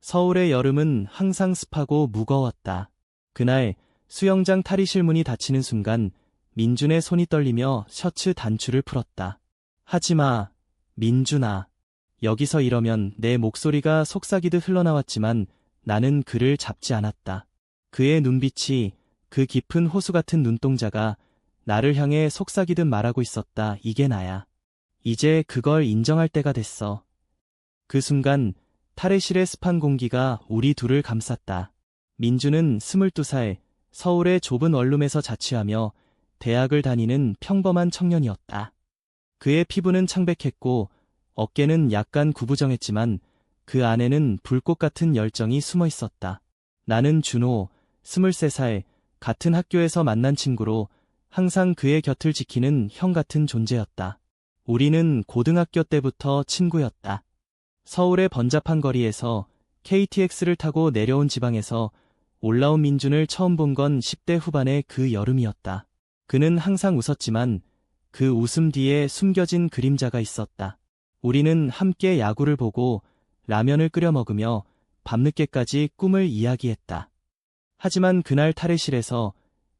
서울의 여름은 항상 습하고 무거웠다. 그날 수영장 탈의실 문이 닫히는 순간 민준의 손이 떨리며 셔츠 단추를 풀었다. 하지마, 민준아. 여기서 이러면. 내 목소리가 속삭이듯 흘러나왔지만 나는 그를 잡지 않았다. 그의 눈빛이, 그 깊은 호수 같은 눈동자가 나를 향해 속삭이듯 말하고 있었다. 이게 나야. 이제 그걸 인정할 때가 됐어. 그 순간 탈의실의 습한 공기가 우리 둘을 감쌌다. 민준은 22살, 서울의 좁은 원룸에서 자취하며 대학을 다니는 평범한 청년이었다. 그의 피부는 창백했고 어깨는 약간 구부정했지만 그 안에는 불꽃 같은 열정이 숨어 있었다. 나는 준호, 23살, 같은 학교에서 만난 친구로 항상 그의 곁을 지키는 형 같은 존재였다. 우리는 고등학교 때부터 친구였다. 서울의 번잡한 거리에서 KTX를 타고 내려온 지방에서 올라온 민준을 처음 본 건 10대 후반의 그 여름이었다. 그는 항상 웃었지만 그 웃음 뒤에 숨겨진 그림자가 있었다. 우리는 함께 야구를 보고 라면을 끓여 먹으며 밤늦게까지 꿈을 이야기했다. 하지만 그날 탈의실에서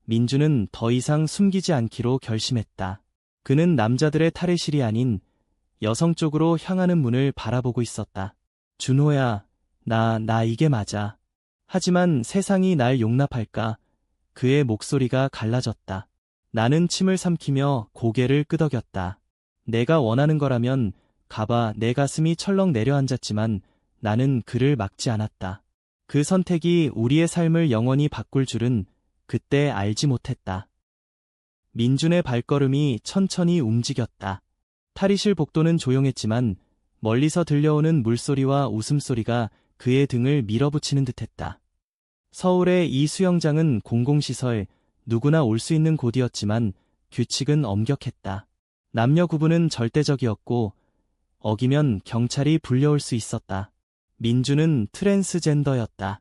민준은 더 이상 숨기지 않기로 결심했다. 그는 남자들의 탈의실이 아닌 여성 쪽으로 향하는 문을 바라보고 있었다. 준호야, 나 이게 맞아. 하지만 세상이 날 용납할까? 그의 목소리가 갈라졌다. 나는 침을 삼키며 고개를 끄덕였다. 내가 원하는 거라면 가봐. 내 가슴이 철렁 내려앉았지만 나는 그를 막지 않았다. 그 선택이 우리의 삶을 영원히 바꿀 줄은 그때 알지 못했다. 민준의 발걸음이 천천히 움직였다. 탈의실 복도는 조용했지만 멀리서 들려오는 물소리와 웃음소리가 그의 등을 밀어붙이는 듯했다. 서울의 이 수영장은 공공시설, 누구나 올 수 있는 곳이었지만 규칙은 엄격했다. 남녀 구분은 절대적이었고 어기면 경찰이 불려올 수 있었다. 민준은 트랜스젠더였다.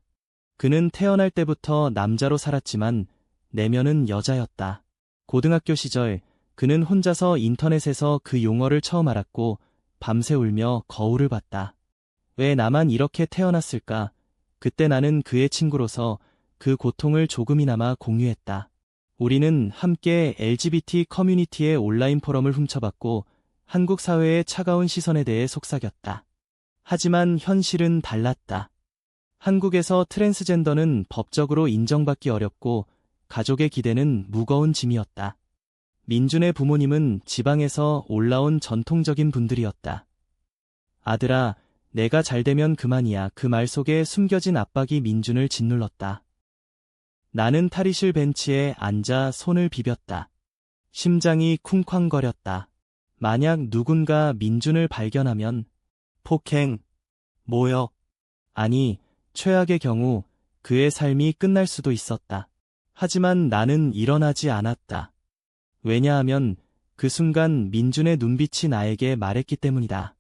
그는 태어날 때부터 남자로 살았지만 내면은 여자였다. 고등학교 시절 그는 혼자서 인터넷에서 그 용어를 처음 알았고 밤새 울며 거울을 봤다. 왜 나만 이렇게 태어났을까? 그때 나는 그의 친구로서 그 고통을 조금이나마 공유했다. 우리는 함께 LGBT 커뮤니티의 온라인 포럼을 훔쳐봤고 한국 사회의 차가운 시선에 대해 속삭였다. 하지만 현실은 달랐다. 한국에서 트랜스젠더는 법적으로 인정받기 어렵고 가족의 기대는 무거운 짐이었다. 민준의 부모님은 지방에서 올라온 전통적인 분들이었다. 아들아, 내가 잘되면 그만이야. 그 말 속에 숨겨진 압박이 민준을 짓눌렀다. 나는 탈의실 벤치에 앉아 손을 비볐다. 심장이 쿵쾅거렸다. 만약 누군가 민준을 발견하면 폭행, 모욕, 아니, 최악의 경우 그의 삶이 끝날 수도 있었다. 하지만 나는 일어나지 않았다. 왜냐하면 그 순간 민준의 눈빛이 나에게 말했기 때문이다.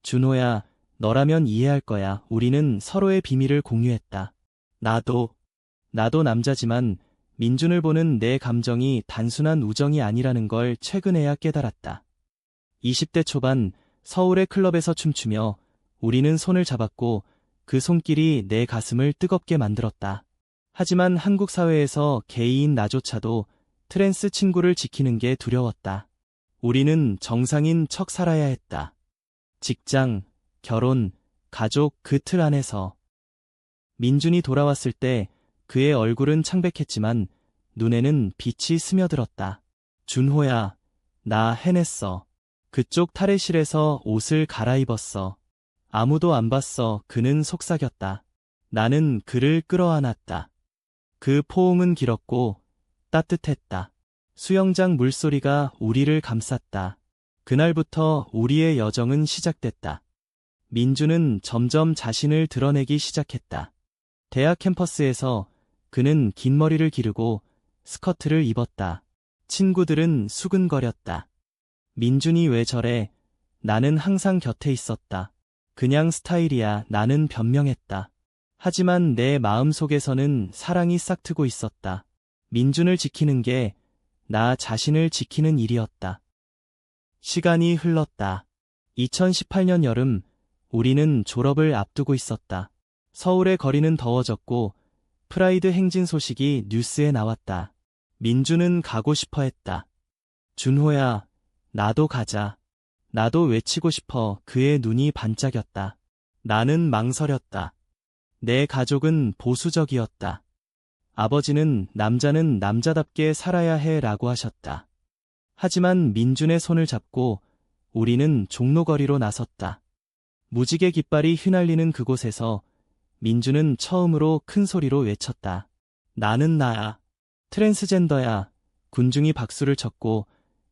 준호야, 너라면 이해할 거야. 우리는 서로의 비밀을 공유했다. 나도 남자지만 민준을 보는 내 감정이 단순한 우정이 아니라는 걸 최근에야 깨달았다. 20대 초반 서울의 클럽에서 춤추며 우리는 손을 잡았고 그 손길이 내 가슴을 뜨겁게 만들었다. 하지만 한국 사회에서 게이인 나조차도 트랜스 친구를 지키는 게 두려웠다. 우리는 정상인 척 살아야 했다. 직장, 결혼, 가족 그 틀 안에서. 민준이 돌아왔을 때 그의 얼굴은 창백했지만 눈에는 빛이 스며들었다. 준호야, 나 해냈어. 그쪽 탈의실에서 옷을 갈아입었어. 아무도 안 봤어. 그는 속삭였다. 나는 그를 끌어안았다. 그 포옹은 길었고 따뜻했다. 수영장 물소리가 우리를 감쌌다. 그날부터 우리의 여정은 시작됐다. 민준은 점점 자신을 드러내기 시작했다. 대학 캠퍼스에서 그는 긴 머리를 기르고 스커트를 입었다. 친구들은 수근거렸다. 민준이 왜 저래? 나는 항상 곁에 있었다. 그냥 스타일이야. 나는 변명했다. 하지만 내 마음속에서는 사랑이 싹트고 있었다. 민준을 지키는 게 나 자신을 지키는 일이었다. 시간이 흘렀다. 2018년 여름, 우리는 졸업을 앞두고 있었다. 서울의 거리는 더워졌고 프라이드 행진 소식이 뉴스에 나왔다. 민주는 가고 싶어 했다. 준호야, 나도 가자. 나도 외치고 싶어. 그의 눈이 반짝였다. 나는 망설였다. 내 가족은 보수적이었다. 아버지는 남자는 남자답게 살아야 해 라고 하셨다. 하지만 민준의 손을 잡고 우리는 종로거리로 나섰다. 무지개 깃발이 휘날리는 그곳에서 민준은 처음으로 큰 소리로 외쳤다. 나는 나야. 트랜스젠더야. 군중이 박수를 쳤고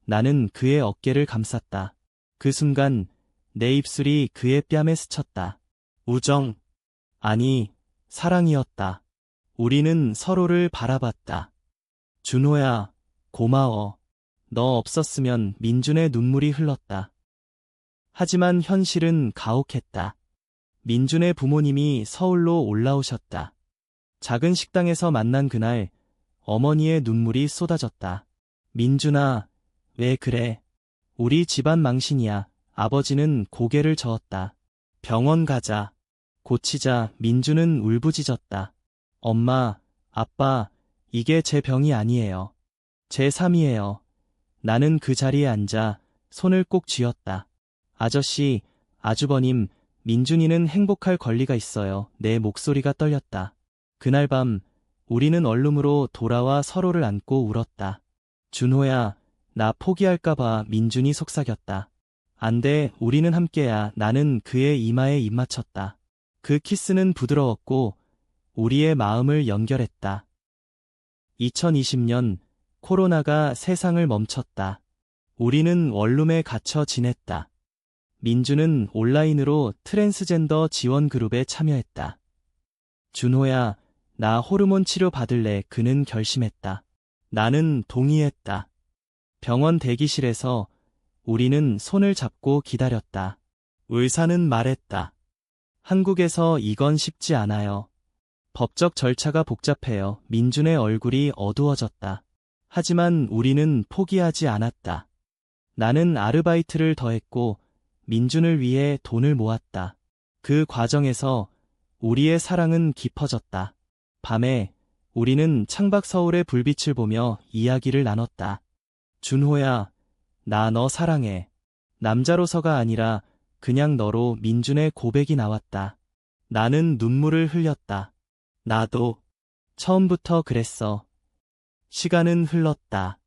나는 그의 어깨를 감쌌다. 그 순간 내 입술이 그의 뺨에 스쳤다. 우정. 아니, 사랑이었다. 우리는 서로를 바라봤다. 준호야, 고마워. 너 없었으면 민준의 눈물이 흘렀다. 하지만 현실은 가혹했다. 민준의 부모님이 서울로 올라오셨다. 작은 식당에서 만난 그날 어머니의 눈물이 쏟아졌다. 민준아, 왜 그래? 우리 집안 망신이야. 아버지는 고개를 저었다. 병원 가자. 고치자. 민준은 울부짖었다. 엄마, 아빠, 이게 제 병이 아니에요. 제 삶이에요. 나는 그 자리에 앉아 손을 꼭 쥐었다. 아저씨, 아주버님, 민준이는 행복할 권리가 있어요. 내 목소리가 떨렸다. 그날 밤 우리는 원룸으로 돌아와 서로를 안고 울었다. 준호야, 나 포기할까봐. 민준이 속삭였다. 안 돼, 우리는 함께야. 나는 그의 이마에 입 맞췄다. 그 키스는 부드러웠고 우리의 마음을 연결했다. 2020년 코로나가 세상을 멈췄다. 우리는 원룸에 갇혀 지냈다. 민준은 온라인으로 트랜스젠더 지원 그룹에 참여했다. 준호야, 나 호르몬 치료 받을래. 그는 결심했다. 나는 동의했다. 병원 대기실에서 우리는 손을 잡고 기다렸다. 의사는 말했다. 한국에서 이건 쉽지 않아요. 법적 절차가 복잡해요. 민준의 얼굴이 어두워졌다. 하지만 우리는 포기하지 않았다. 나는 아르바이트를 더했고 민준을 위해 돈을 모았다. 그 과정에서 우리의 사랑은 깊어졌다. 밤에 우리는 창밖 서울의 불빛을 보며 이야기를 나눴다. 준호야, 나 너 사랑해. 남자로서가 아니라 그냥 너로. 민준의 고백이 나왔다. 나는 눈물을 흘렸다. 나도 처음부터 그랬어. 시간은 흘렀다.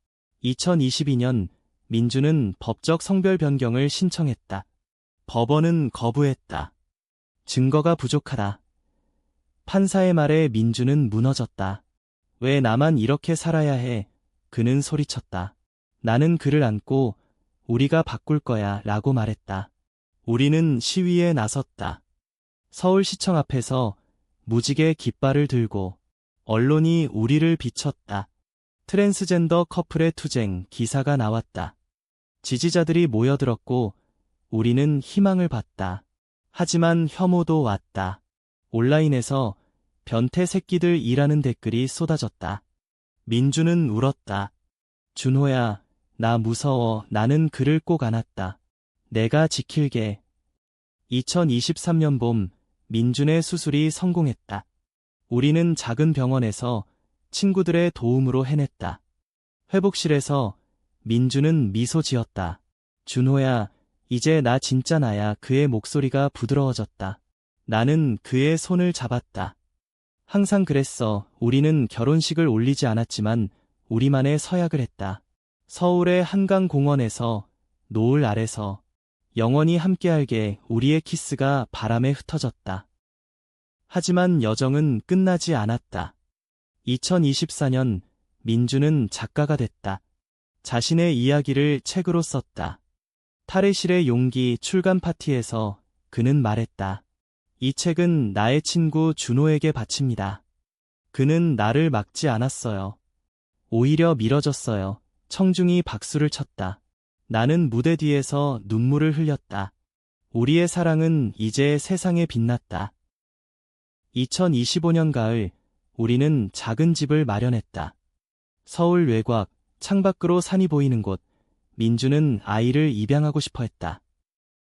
2022년 민준은 법적 성별 변경을 신청했다. 법원은 거부했다. 증거가 부족하다. 판사의 말에 민준은 무너졌다. 왜 나만 이렇게 살아야 해? 그는 소리쳤다. 나는 그를 안고 우리가 바꿀 거야 라고 말했다. 우리는 시위에 나섰다. 서울시청 앞에서 무지개 깃발을 들고 언론이 우리를 비췄다. 트랜스젠더 커플의 투쟁 기사가 나왔다. 지지자들이 모여들었고 우리는 희망을 봤다. 하지만 혐오도 왔다. 온라인에서 변태 새끼들이라는 댓글이 쏟아졌다. 민준은 울었다. 준호야, 나 무서워. 나는 그를 꼭 안았다. 내가 지킬게. 2023년 봄 민준의 수술이 성공했다. 우리는 작은 병원에서 친구들의 도움으로 해냈다. 회복실에서 민준은 미소 지었다. 준호야, 이제 나 진짜 나야. 그의 목소리가 부드러워졌다. 나는 그의 손을 잡았다. 항상 그랬어. 우리는 결혼식을 올리지 않았지만 우리만의 서약을 했다. 서울의 한강공원에서, 노을 아래서, 영원히 함께할게. 우리의 키스가 바람에 흩어졌다. 하지만 여정은 끝나지 않았다. 2024년 민준은 작가가 됐다. 자신의 이야기를 책으로 썼다. 탈의실의 용기 출간 파티에서 그는 말했다. 이 책은 나의 친구 준호에게 바칩니다. 그는 나를 막지 않았어요. 오히려 밀어줬어요. 청중이 박수를 쳤다. 나는 무대 뒤에서 눈물을 흘렸다. 우리의 사랑은 이제 세상에 빛났다. 2025년 가을 우리는 작은 집을 마련했다. 서울 외곽, 창밖으로 산이 보이는 곳. 민준은 아이를 입양하고 싶어 했다.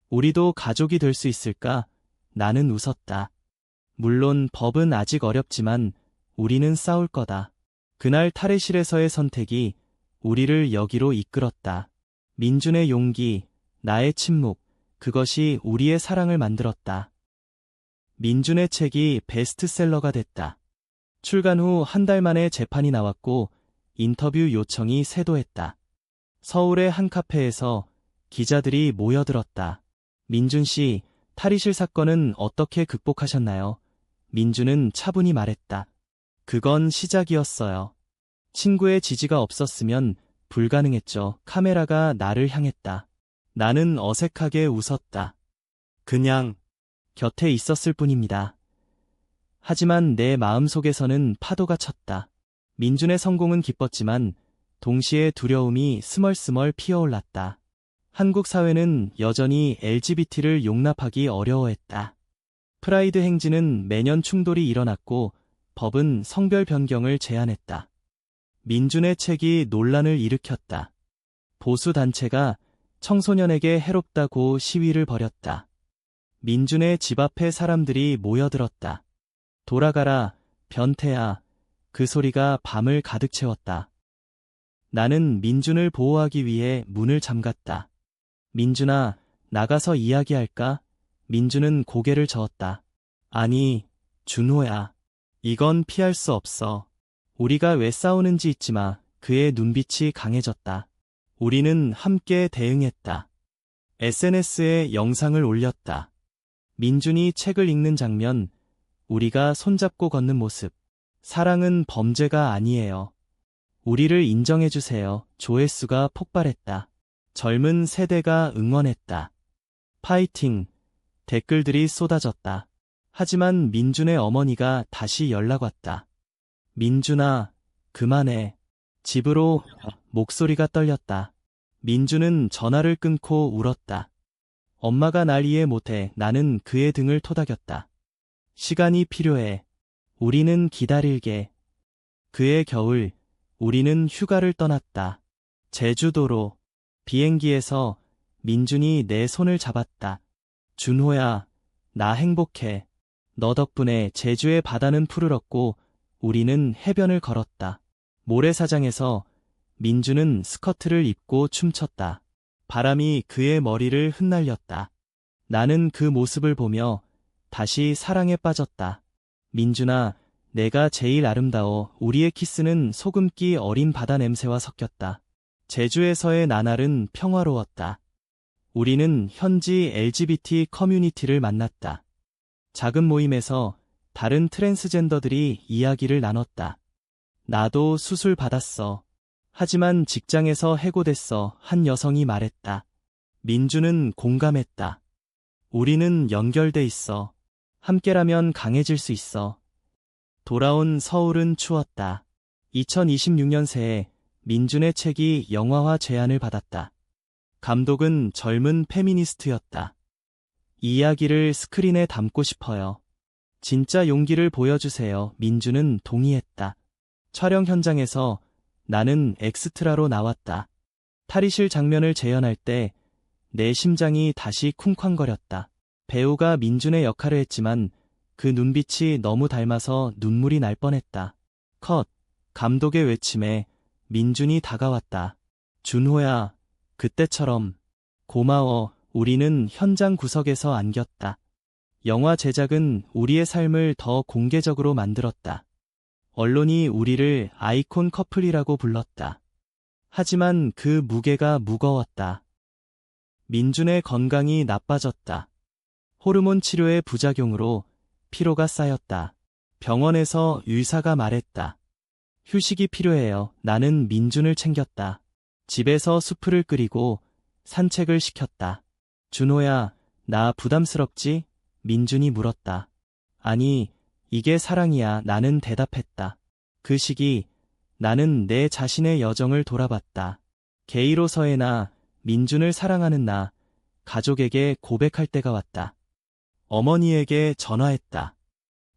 우리도 가족이 될 수 있을까? 나는 웃었다. 물론 법은 아직 어렵지만 우리는 싸울 거다. 그날 탈의실에서의 선택이 우리를 여기로 이끌었다. 민준의 용기, 나의 침묵, 그것이 우리의 사랑을 만들었다. 민준의 책이 베스트셀러가 됐다. 출간 후 한 달 만에 재판이 나왔고 인터뷰 요청이 쇄도했다. 서울의 한 카페에서 기자들이 모여들었다. 민준 씨, 탈의실 사건은 어떻게 극복하셨나요? 민준은 차분히 말했다. 그건 시작이었어요. 친구의 지지가 없었으면 불가능했죠. 카메라가 나를 향했다. 나는 어색하게 웃었다. 그냥 곁에 있었을 뿐입니다. 하지만 내 마음속에서는 파도가 쳤다. 민준의 성공은 기뻤지만 동시에 두려움이 스멀스멀 피어올랐다. 한국 사회는 여전히 LGBT를 용납하기 어려워했다. 프라이드 행진은 매년 충돌이 일어났고 법은 성별 변경을 제한했다. 민준의 책이 논란을 일으켰다. 보수 단체가 청소년에게 해롭다고 시위를 벌였다. 민준의 집 앞에 사람들이 모여들었다. 돌아가라, 변태야. 그 소리가 밤을 가득 채웠다. 나는 민준을 보호하기 위해 문을 잠갔다. 민준아, 나가서 이야기할까? 민준은 고개를 저었다. 아니, 준호야. 이건 피할 수 없어. 우리가 왜 싸우는지 잊지 마. 그의 눈빛이 강해졌다. 우리는 함께 대응했다. SNS에 영상을 올렸다. 민준이 책을 읽는 장면, 우리가 손잡고 걷는 모습. 사랑은 범죄가 아니에요. 우리를 인정해주세요. 조회수가 폭발했다. 젊은 세대가 응원했다. 파이팅! 댓글들이 쏟아졌다. 하지만 민준의 어머니가 다시 연락 왔다. 민준아, 그만해. 집으로. 목소리가 떨렸다. 민준은 전화를 끊고 울었다. 엄마가 날 이해 못해. 나는 그의 등을 토닥였다. 시간이 필요해. 우리는 기다릴게. 그해 겨울, 우리는 휴가를 떠났다. 제주도로. 비행기에서 민준이 내 손을 잡았다. 준호야, 나 행복해. 너 덕분에 제주의 바다는 푸르렀고 우리는 해변을 걸었다. 모래사장에서 민준은 스커트를 입고 춤췄다. 바람이 그의 머리를 흩날렸다. 나는 그 모습을 보며 다시 사랑에 빠졌다. 민준아, 내가 제일 아름다워. 우리의 키스는 소금기 어린 바다 냄새와 섞였다. 제주에서의 나날은 평화로웠다. 우리는 현지 LGBT 커뮤니티를 만났다. 작은 모임에서 다른 트랜스젠더들이 이야기를 나눴다. 나도 수술 받았어. 하지만 직장에서 해고됐어. 한 여성이 말했다. 민준은 공감했다. 우리는 연결돼 있어. 함께라면 강해질 수 있어. 돌아온 서울은 추웠다. 2026년 새해 민준의 책이 영화화 제안을 받았다. 감독은 젊은 페미니스트였다. 이 이야기를 스크린에 담고 싶어요. 진짜 용기를 보여주세요. 민준은 동의했다. 촬영 현장에서 나는 엑스트라로 나왔다. 탈의실 장면을 재현할 때 내 심장이 다시 쿵쾅거렸다. 배우가 민준의 역할을 했지만 그 눈빛이 너무 닮아서 눈물이 날 뻔했다. 컷. 감독의 외침에 민준이 다가왔다. 준호야, 그때처럼. 고마워. 우리는 현장 구석에서 안겼다. 영화 제작은 우리의 삶을 더 공개적으로 만들었다. 언론이 우리를 아이콘 커플이라고 불렀다. 하지만 그 무게가 무거웠다. 민준의 건강이 나빠졌다. 호르몬 치료의 부작용으로 피로가 쌓였다. 병원에서 의사가 말했다. 휴식이 필요해요. 나는 민준을 챙겼다. 집에서 수프를 끓이고 산책을 시켰다. 준호야, 나 부담스럽지? 민준이 물었다. 아니, 이게 사랑이야. 나는 대답했다. 그 시기, 나는 내 자신의 여정을 돌아봤다. 게이로서의 나, 민준을 사랑하는 나, 가족에게 고백할 때가 왔다. 어머니에게 전화했다.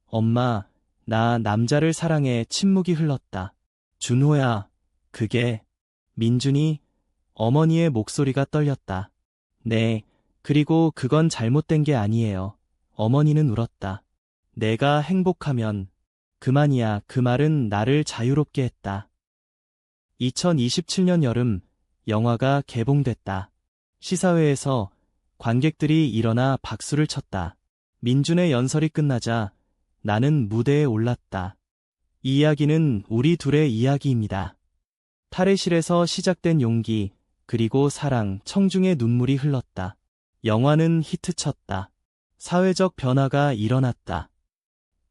엄마, 나 남자를 사랑해. 침묵이 흘렀다. 준호야, 그게... 민준이, 어머니의 목소리가 떨렸다. 네, 그리고 그건 잘못된 게 아니에요. 어머니는 울었다. 내가 행복하면 그만이야. 그 말은 나를 자유롭게 했다. 2027년 여름, 영화가 개봉됐다. 시사회에서 관객들이 일어나 박수를 쳤다. 민준의 연설이 끝나자 나는 무대에 올랐다. 이 이야기는 우리 둘의 이야기입니다. 탈의실에서 시작된 용기, 그리고 사랑, 청중의 눈물이 흘렀다. 영화는 히트쳤다. 사회적 변화가 일어났다.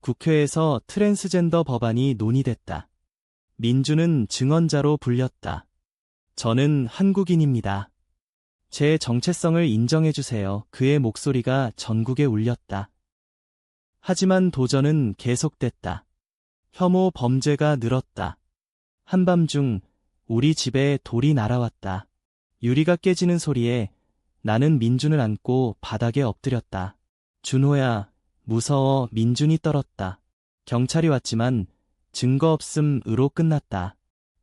국회에서 트랜스젠더 법안이 논의됐다. 민준은 증언자로 불렸다. 저는 한국인입니다. 제 정체성을 인정해주세요. 그의 목소리가 전국에 울렸다. 하지만 도전은 계속됐다. 혐오 범죄가 늘었다. 한밤중 우리 집에 돌이 날아왔다. 유리가 깨지는 소리에 나는 민준을 안고 바닥에 엎드렸다. 준호야, 무서워. 민준이 떨었다. 경찰이 왔지만 증거 없음으로 끝났다.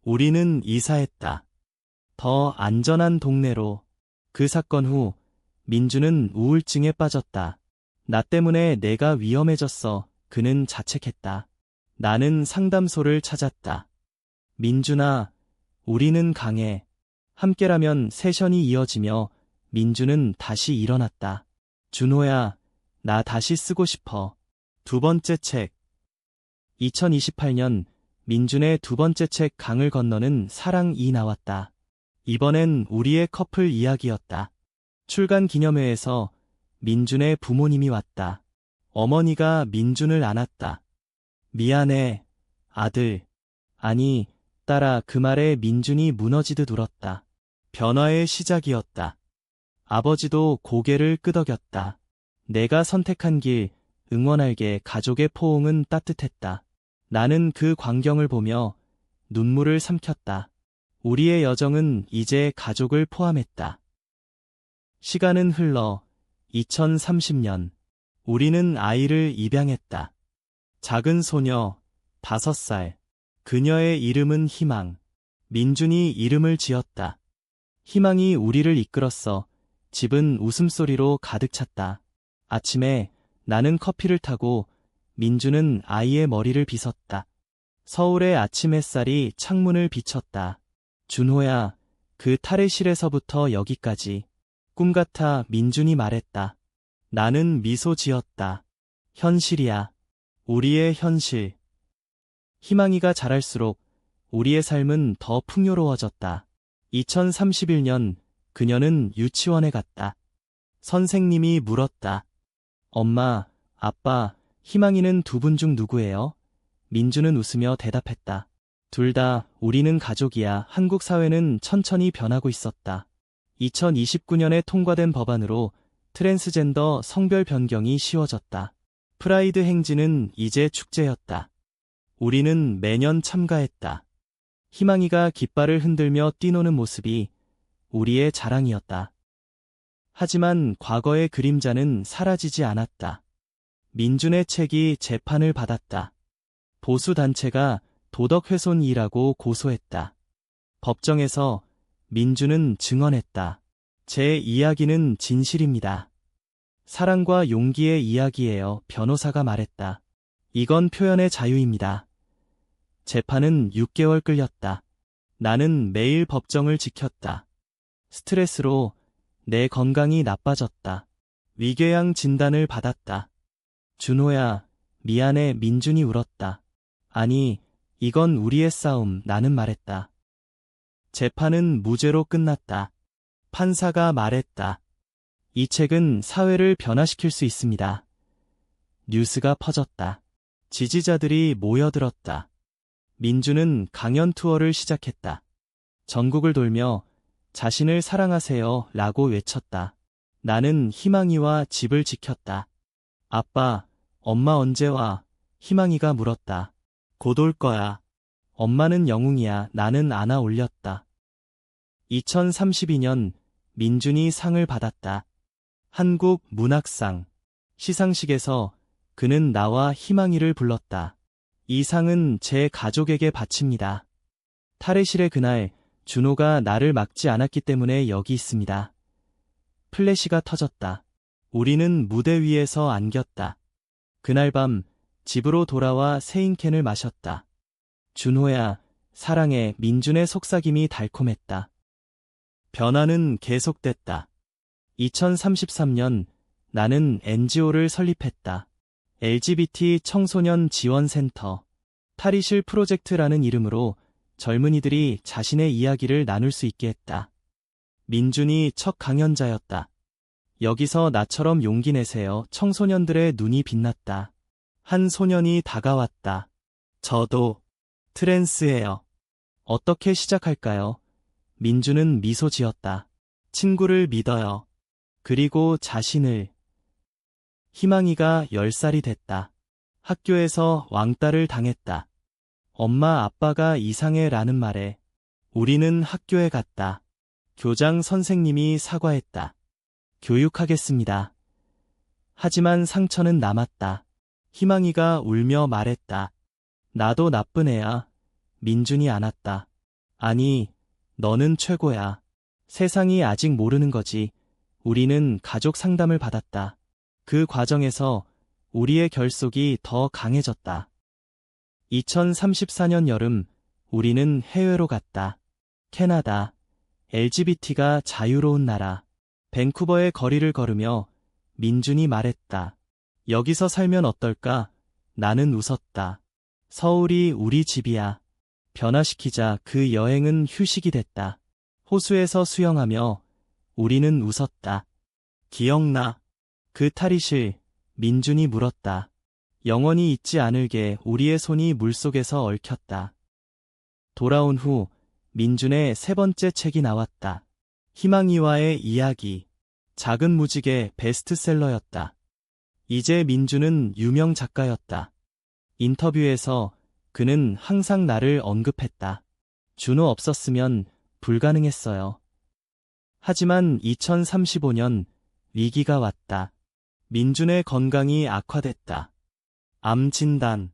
우리는 이사했다. 더 안전한 동네로. 그 사건 후 민준은 우울증에 빠졌다. 나 때문에 내가 위험해졌어. 그는 자책했다. 나는 상담소를 찾았다. 민준아, 우리는 강해. 함께라면 세션이 이어지며 민준은 다시 일어났다. 준호야, 나 다시 쓰고 싶어. 두 번째 책. 2028년 민준의 두 번째 책 강을 건너는 사랑이 나왔다. 이번엔 우리의 커플 이야기였다. 출간 기념회에서 민준의 부모님이 왔다. 어머니가 민준을 안았다. 미안해, 아들. 아니, 딸아. 그 말에 민준이 무너지듯 울었다. 변화의 시작이었다. 아버지도 고개를 끄덕였다. 내가 선택한 길, 응원할게. 가족의 포옹은 따뜻했다. 나는 그 광경을 보며 눈물을 삼켰다. 우리의 여정은 이제 가족을 포함했다. 시간은 흘러 2030년. 우리는 아이를 입양했다. 작은 소녀, 5살. 그녀의 이름은 희망. 민준이 이름을 지었다. 희망이 우리를 이끌었어. 집은 웃음소리로 가득 찼다. 아침에 나는 커피를 타고 민준은 아이의 머리를 빗었다. 서울의 아침 햇살이 창문을 비쳤다. 준호야, 그 탈의실에서부터 여기까지. 꿈 같아. 민준이 말했다. 나는 미소 지었다. 현실이야. 우리의 현실. 희망이가 자랄수록 우리의 삶은 더 풍요로워졌다. 2031년 그녀는 유치원에 갔다. 선생님이 물었다. 엄마, 아빠, 희망이는 두 분 중 누구예요? 민준은 웃으며 대답했다. 둘 다. 우리는 가족이야. 한국 사회는 천천히 변하고 있었다. 2029년에 통과된 법안으로 트랜스젠더 성별 변경이 쉬워졌다. 프라이드 행진은 이제 축제였다. 우리는 매년 참가했다. 희망이가 깃발을 흔들며 뛰노는 모습이 우리의 자랑이었다. 하지만 과거의 그림자는 사라지지 않았다. 민준의 책이 재판을 받았다. 보수단체가 도덕훼손이라고 고소했다. 법정에서 민준은 증언했다. 제 이야기는 진실입니다. 사랑과 용기의 이야기예요. 변호사가 말했다. 이건 표현의 자유입니다. 재판은 6개월 끌렸다. 나는 매일 법정을 지켰다. 스트레스로 내 건강이 나빠졌다. 위궤양 진단을 받았다. 준호야, 미안해. 민준이 울었다. 아니, 이건 우리의 싸움. 나는 말했다. 재판은 무죄로 끝났다. 판사가 말했다. 이 책은 사회를 변화시킬 수 있습니다. 뉴스가 퍼졌다. 지지자들이 모여들었다. 민준은 강연 투어를 시작했다. 전국을 돌며 자신을 사랑하세요 라고 외쳤다. 나는 희망이와 집을 지켰다. 아빠, 엄마 언제 와? 희망이가 물었다. 곧 올 거야. 엄마는 영웅이야. 나는 안아 올렸다. 2032년 민준이 상을 받았다. 한국 문학상. 시상식에서 그는 나와 희망이를 불렀다. 이 상은 제 가족에게 바칩니다. 탈의실의 그날 준호가 나를 막지 않았기 때문에 여기 있습니다. 플래시가 터졌다. 우리는 무대 위에서 안겼다. 그날 밤 집으로 돌아와 세인캔을 마셨다. 준호야, 사랑해. 민준의 속삭임이 달콤했다. 변화는 계속됐다. 2033년 나는 NGO를 설립했다. LGBT 청소년 지원센터. 탈의실 프로젝트라는 이름으로 젊은이들이 자신의 이야기를 나눌 수 있게 했다. 민준이 첫 강연자였다. 여기서 나처럼 용기 내세요. 청소년들의 눈이 빛났다. 한 소년이 다가왔다. 저도 트랜스예요. 어떻게 시작할까요? 민준은 미소 지었다. 친구를 믿어요. 그리고 자신을. 희망이가 10살이 됐다. 학교에서 왕따를 당했다. 엄마 아빠가 이상해 라는 말에 우리는 학교에 갔다. 교장 선생님이 사과했다. 교육하겠습니다. 하지만 상처는 남았다. 희망이가 울며 말했다. 나도 나쁜 애야. 민준이 안았다. 아니, 너는 최고야. 세상이 아직 모르는 거지. 우리는 가족 상담을 받았다. 그 과정에서 우리의 결속이 더 강해졌다. 2034년 여름, 우리는 해외로 갔다. 캐나다. LGBT가 자유로운 나라. 밴쿠버의 거리를 걸으며 민준이 말했다. 여기서 살면 어떨까? 나는 웃었다. 서울이 우리 집이야. 변화시키자. 그 여행은 휴식이 됐다. 호수에서 수영하며 우리는 웃었다. 기억나? 그 탈의실, 민준이 물었다. 영원히 잊지 않을게. 우리의 손이 물속에서 얽혔다. 돌아온 후 민준의 세 번째 책이 나왔다. 희망이와의 이야기. 작은 무지개 베스트셀러였다. 이제 민준은 유명 작가였다. 인터뷰에서 그는 항상 나를 언급했다. 준호 없었으면 불가능했어요. 하지만 2035년 위기가 왔다. 민준의 건강이 악화됐다. 암 진단.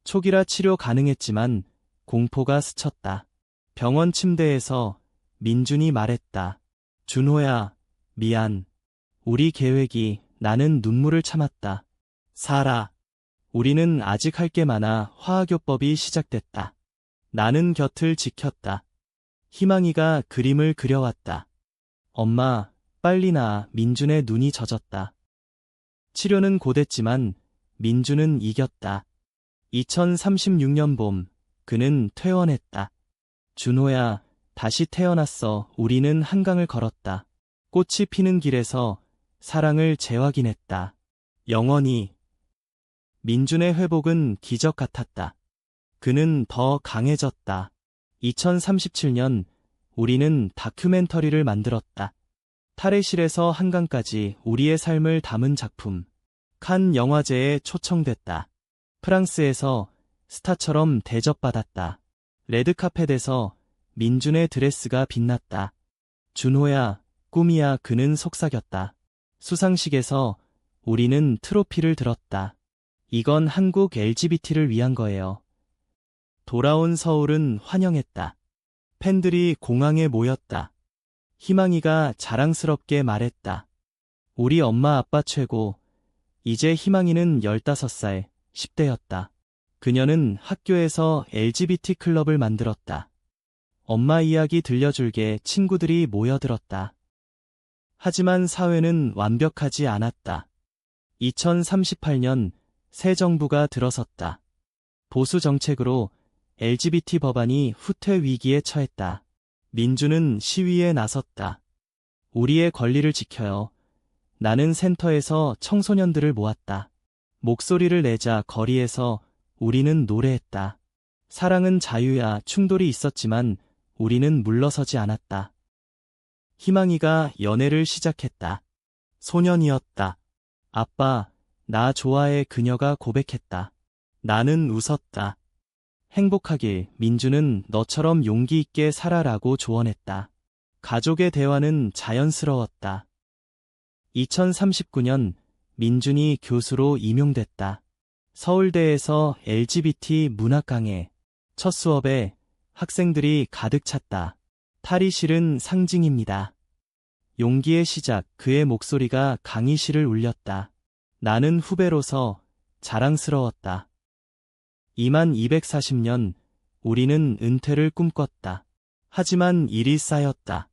초기라 치료 가능했지만 공포가 스쳤다. 병원 침대에서 민준이 말했다. 준호야, 미안. 우리 계획이. 나는 눈물을 참았다. 살아. 우리는 아직 할 게 많아. 화학요법이 시작됐다. 나는 곁을 지켰다. 희망이가 그림을 그려왔다. 엄마, 빨리 나. 민준의 눈이 젖었다. 치료는 고됐지만 민준은 이겼다. 2036년 봄, 그는 퇴원했다. 준호야, 다시 태어났어. 우리는 한강을 걸었다. 꽃이 피는 길에서 사랑을 재확인했다. 영원히. 민준의 회복은 기적 같았다. 그는 더 강해졌다. 2037년 우리는 다큐멘터리를 만들었다. 탈의실에서 한강까지 우리의 삶을 담은 작품. 칸 영화제에 초청됐다. 프랑스에서 스타처럼 대접받았다. 레드카펫에서 민준의 드레스가 빛났다. 준호야, 꿈이야. 그는 속삭였다. 수상식에서 우리는 트로피를 들었다. 이건 한국 LGBT를 위한 거예요. 돌아온 서울은 환영했다. 팬들이 공항에 모였다. 희망이가 자랑스럽게 말했다. 우리 엄마 아빠 최고. 이제 희망이는 15살, 10대였다. 그녀는 학교에서 LGBT 클럽을 만들었다. 엄마 이야기 들려줄게. 친구들이 모여들었다. 하지만 사회는 완벽하지 않았다. 2038년 새 정부가 들어섰다. 보수 정책으로 LGBT 법안이 후퇴 위기에 처했다. 민준은 시위에 나섰다. 우리의 권리를 지켜요. 나는 센터에서 청소년들을 모았다. 목소리를 내자. 거리에서 우리는 노래했다. 사랑은 자유야. 충돌이 있었지만 우리는 물러서지 않았다. 희망이가 연애를 시작했다. 소년이었다. 아빠, 나 좋아해. 그녀가 고백했다. 나는 웃었다. 행복하길. 민준은 너처럼 용기 있게 살아라고 조언했다. 가족의 대화는 자연스러웠다. 2039년 민준이 교수로 임용됐다. 서울대에서 LGBT 문학 강해. 첫 수업에 학생들이 가득 찼다. 탈의실은 상징입니다. 용기의 시작. 그의 목소리가 강의실을 울렸다. 나는 후배로서 자랑스러웠다. 2240년 우리는 은퇴를 꿈꿨다. 하지만 일이 쌓였다.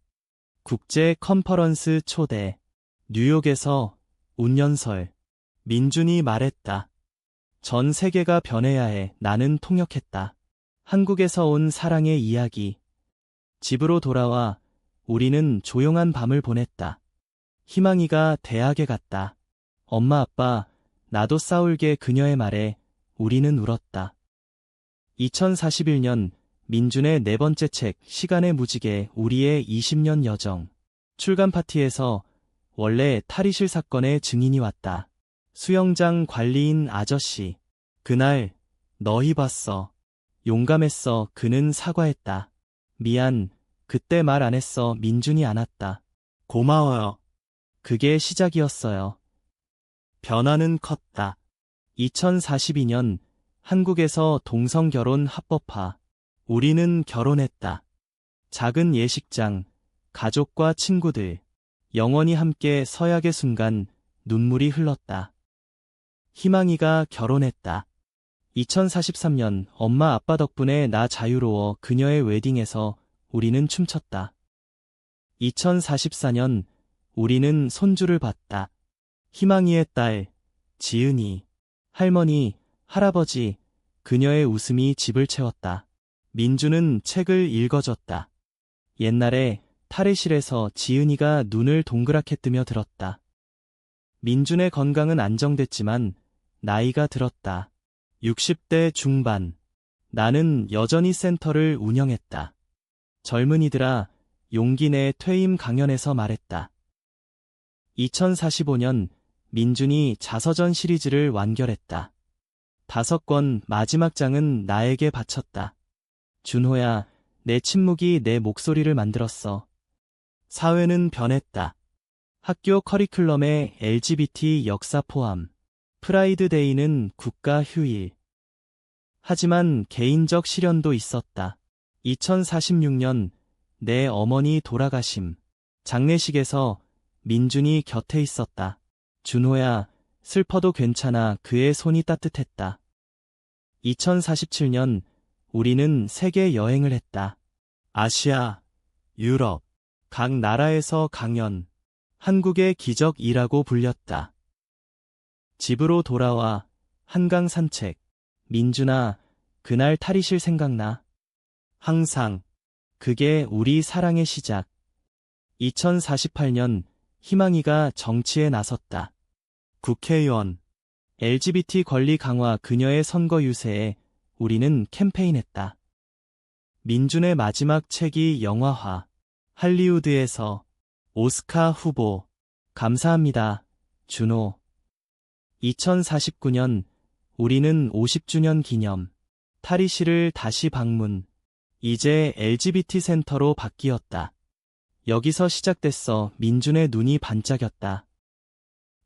국제 컨퍼런스 초대. 뉴욕에서 운연설. 민준이 말했다. 전 세계가 변해야 해. 나는 통역했다. 한국에서 온 사랑의 이야기. 집으로 돌아와 우리는 조용한 밤을 보냈다. 희망이가 대학에 갔다. 엄마 아빠, 나도 싸울게 그녀의 말에 우리는 울었다. 2041년 민준의 네 번째 책 시간의 무지개 우리의 20년 여정. 출간 파티에서 원래 탈의실 사건의 증인이 왔다. 수영장 관리인 아저씨. 그날 너희 봤어. 용감했어. 그는 사과했다. 미안. 그때 말 안 했어. 민준이 안았다. 고마워요. 그게 시작이었어요. 변화는 컸다. 2042년 한국에서 동성결혼 합법화. 우리는 결혼했다. 작은 예식장, 가족과 친구들, 영원히 함께 서약의 순간 눈물이 흘렀다. 희망이가 결혼했다. 2043년 엄마 아빠 덕분에 나 자유로워. 그녀의 웨딩에서 우리는 춤췄다. 2044년 우리는 손주를 봤다. 희망이의 딸, 지은이, 할머니, 할아버지, 그녀의 웃음이 집을 채웠다. 민주는 책을 읽어줬다. 옛날에 탈의실에서 지은이가 눈을 동그랗게 뜨며 들었다. 민준의 건강은 안정됐지만 나이가 들었다. 60대 중반. 나는 여전히 센터를 운영했다. 젊은이들아, 용기 내. 퇴임 강연에서 말했다. 2045년 민준이 자서전 시리즈를 완결했다. 5권 마지막 장은 나에게 바쳤다. 준호야, 내 침묵이 내 목소리를 만들었어. 사회는 변했다. 학교 커리큘럼에 LGBT 역사 포함. 프라이드 데이는 국가 휴일. 하지만 개인적 시련도 있었다. 2046년 내 어머니 돌아가심. 장례식에서 민준이 곁에 있었다. 준호야, 슬퍼도 괜찮아. 그의 손이 따뜻했다. 2047년 우리는 세계 여행을 했다. 아시아, 유럽, 각 나라에서 강연. 한국의 기적이라고 불렸다. 집으로 돌아와 한강 산책. 민준아, 그날 탈의실 생각나? 항상. 그게 우리 사랑의 시작. 2048년 희망이가 정치에 나섰다. 국회의원. LGBT 권리 강화. 그녀의 선거 유세에 우리는 캠페인했다. 민준의 마지막 책이 영화화. 할리우드에서 오스카 후보. 감사합니다, 준호. 2049년 우리는 50주년 기념. 탈의실을 다시 방문. 이제 LGBT 센터로 바뀌었다. 여기서 시작됐어. 민준의 눈이 반짝였다.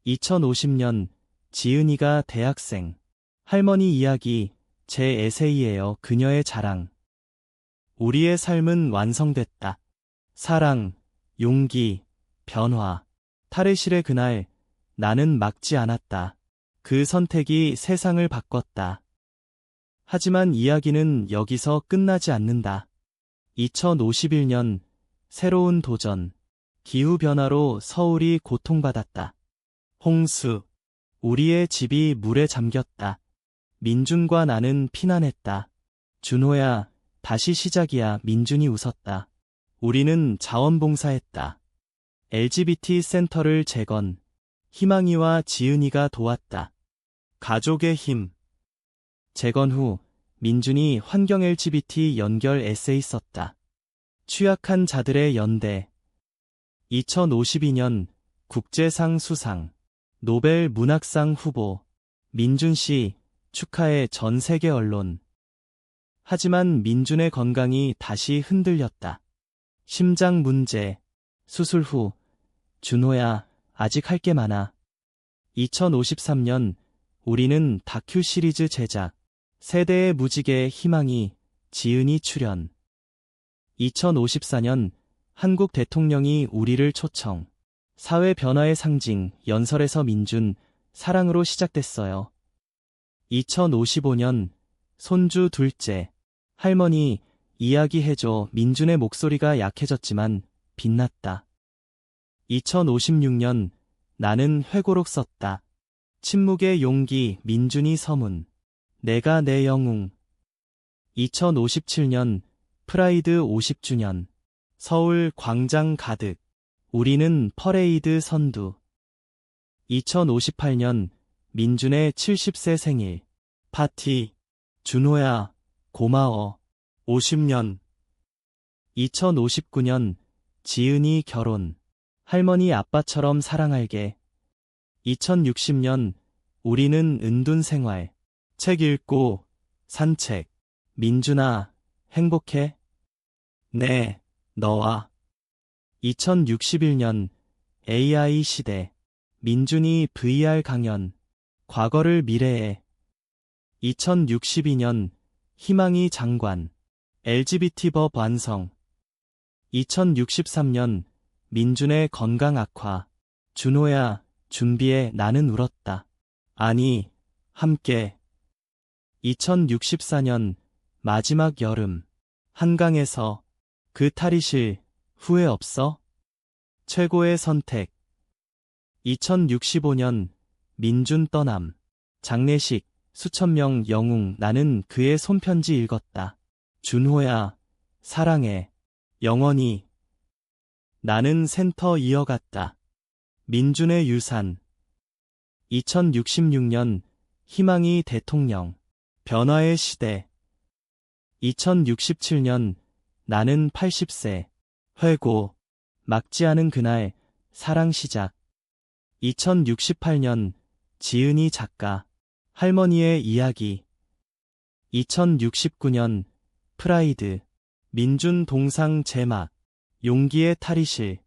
2050년 지은이가 대학생. 할머니 이야기. 제 에세이예요. 그녀의 자랑. 우리의 삶은 완성됐다. 사랑, 용기, 변화. 탈의실의 그날 나는 막지 않았다. 그 선택이 세상을 바꿨다. 하지만 이야기는 여기서 끝나지 않는다. 2051년 새로운 도전. 기후변화로 서울이 고통받았다. 홍수. 우리의 집이 물에 잠겼다. 민준과 나는 피난했다. 준호야, 다시 시작이야. 민준이 웃었다. 우리는 자원봉사했다. LGBT 센터를 재건. 희망이와 지은이가 도왔다. 가족의 힘. 재건 후 민준이 환경 LGBT 연결 에세이 썼다. 취약한 자들의 연대. 2052년 국제상 수상. 노벨 문학상 후보. 민준 씨, 축하해. 전 세계 언론. 하지만 민준의 건강이 다시 흔들렸다. 심장 문제. 수술 후. 준호야, 아직 할 게 많아. 2053년 우리는 다큐 시리즈 제작. 세대의 무지개. 희망이, 지은이 출연. 2054년 한국 대통령이 우리를 초청. 사회 변화의 상징. 연설에서 민준, 사랑으로 시작됐어요. 2055년 손주 둘째. 할머니, 이야기해줘. 민준의 목소리가 약해졌지만 빛났다. 2056년, 나는 회고록 썼다. 침묵의 용기, 민준이 서문. 내가 내 영웅. 2057년, 프라이드 50주년. 서울 광장 가득. 우리는 퍼레이드 선두. 2058년, 민준의 70세 생일. 파티. 준호야, 고마워. 50년. 2059년, 지은이 결혼. 할머니 아빠처럼 사랑할게. 2060년, 우리는 은둔 생활. 책 읽고, 산책. 민준아, 행복해? 네, 너와. 2061년, AI 시대. 민준이 VR 강연. 과거를 미래에. 2062년, 희망이 장관. LGBT 법 완성. 2063년, 민준의 건강 악화. 준호야, 준비해. 나는 울었다. 아니, 함께. 2064년, 마지막 여름. 한강에서. 그 탈의실, 후회 없어? 최고의 선택. 2065년, 민준 떠남. 장례식. 수천 명 영웅. 나는 그의 손편지 읽었다. 준호야, 사랑해. 영원히. 나는 센터 이어갔다. 민준의 유산. 2066년, 희망이 대통령. 변화의 시대. 2067년, 나는 80세. 회고. 막지 않은 그날, 사랑 시작. 2068년, 지은이 작가. 할머니의 이야기. 2069년, 프라이드. 민준 동상 제막. 용기의 탈의실.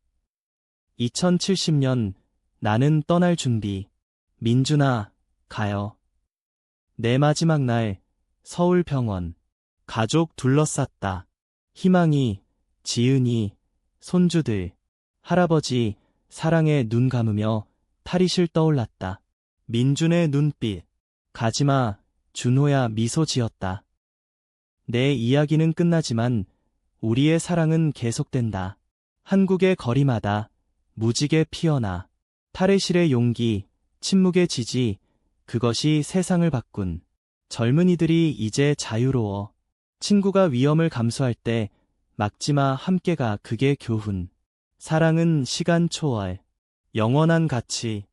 2070년, 나는 떠날 준비. 민준아, 가요. 내 마지막 날, 서울병원. 가족 둘러쌌다. 희망이, 지은이, 손주들. 할아버지, 사랑에 눈 감으며 탈의실 떠올랐다. 민준의 눈빛. 가지마, 준호야. 미소 지었다. 내 이야기는 끝나지만 우리의 사랑은 계속된다. 한국의 거리마다 무지개 피어나. 탈의실의 용기, 침묵의 지지, 그것이 세상을 바꾼. 젊은이들이 이제 자유로워. 친구가 위험을 감수할 때 막지마, 함께가. 그게 교훈. 사랑은 시간 초월. 영원한 가치.